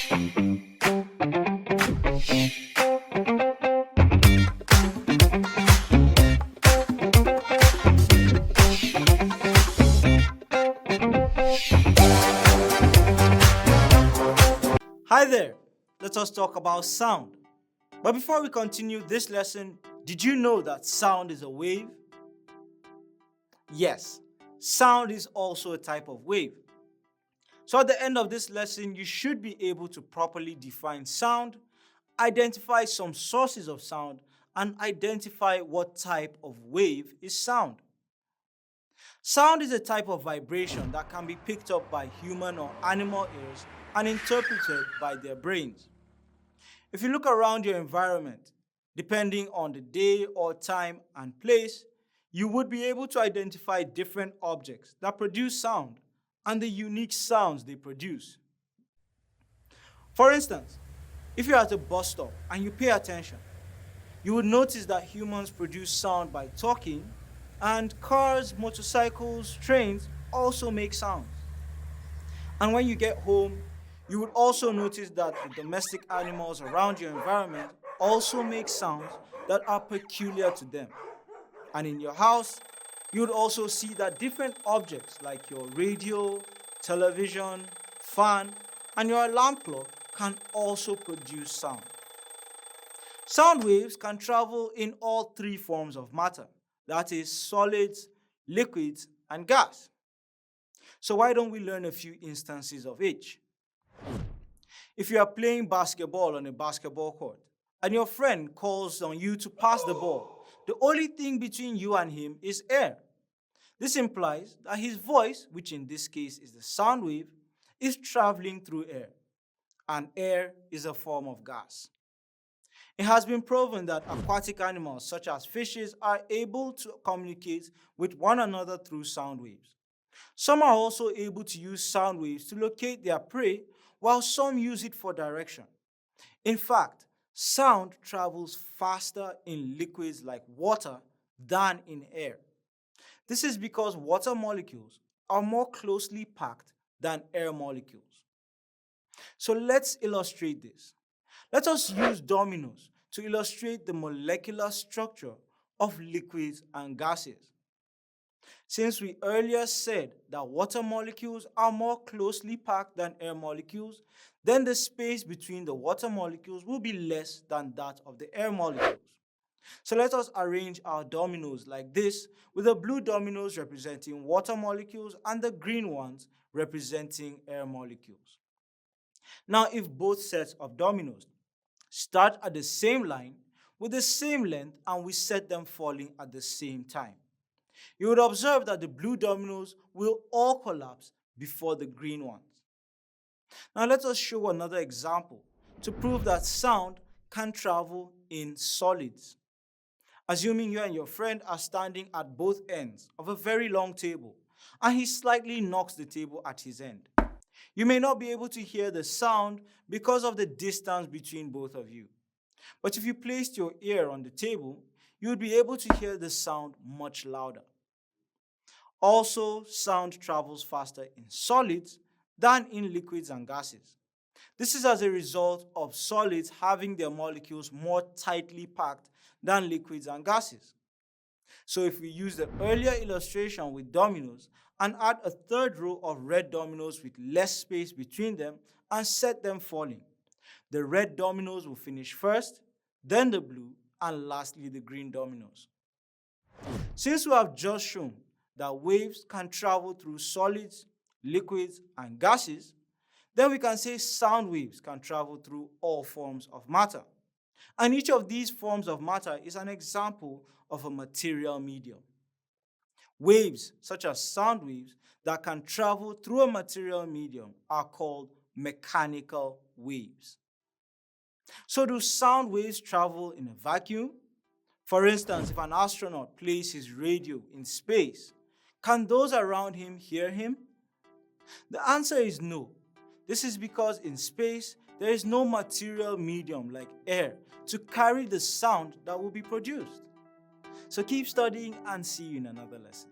Hi there, let us talk about sound. But before we continue this lesson, did you know that sound is a wave? Yes, sound is also a type of wave. So at the end of this lesson, you should be able to properly define sound, identify some sources of sound, and identify what type of wave is sound. Sound is a type of vibration that can be picked up by human or animal ears and interpreted by their brains. If you look around your environment, depending on the day or time and place, you would be able to identify different objects that produce sound and the unique sounds they produce. For instance, if you're at a bus stop and you pay attention, you would notice that humans produce sound by talking, and cars, motorcycles, trains also make sounds. And when you get home, you would also notice that the domestic animals around your environment also make sounds that are peculiar to them. And in your house, you would also see that different objects like your radio, television, fan, and your alarm clock can also produce sound. Sound waves can travel in all three forms of matter, that is, solids, liquids, and gas. So, why don't we learn a few instances of each? If you are playing basketball on a basketball court and your friend calls on you to pass the ball, the only thing between you and him is air. This implies that his voice, which in this case is the sound wave, is traveling through air, and air is a form of gas. It has been proven that aquatic animals such as fishes are able to communicate with one another through sound waves. Some are also able to use sound waves to locate their prey, while some use it for direction. In fact, sound travels faster in liquids like water than in air. This is because water molecules are more closely packed than air molecules. So let's illustrate this. Let us use dominoes to illustrate the molecular structure of liquids and gases. Since we earlier said that water molecules are more closely packed than air molecules, then the space between the water molecules will be less than that of the air molecules. So let us arrange our dominoes like this, with the blue dominoes representing water molecules and the green ones representing air molecules. Now, if both sets of dominoes start at the same line with the same length and we set them falling at the same time, you would observe that the blue dominoes will all collapse before the green ones. Now let us show another example to prove that sound can travel in solids. Assuming you and your friend are standing at both ends of a very long table and he slightly knocks the table at his end. You may not be able to hear the sound because of the distance between both of you. But if you placed your ear on the table, you would be able to hear the sound much louder. Also, sound travels faster in solids than in liquids and gases. This is as a result of solids having their molecules more tightly packed than liquids and gases. So if we use the earlier illustration with dominoes and add a third row of red dominoes with less space between them and set them falling, the red dominoes will finish first, then the blue, and lastly the green dominoes. Since we have just shown that waves can travel through solids, liquids, and gases, then we can say sound waves can travel through all forms of matter. And each of these forms of matter is an example of a material medium. Waves, such as sound waves, that can travel through a material medium are called mechanical waves. So, do sound waves travel in a vacuum? For instance, if an astronaut plays his radio in space, can those around him hear him? The answer is no. This is because in space, there is no material medium like air to carry the sound that will be produced. So keep studying and see you in another lesson.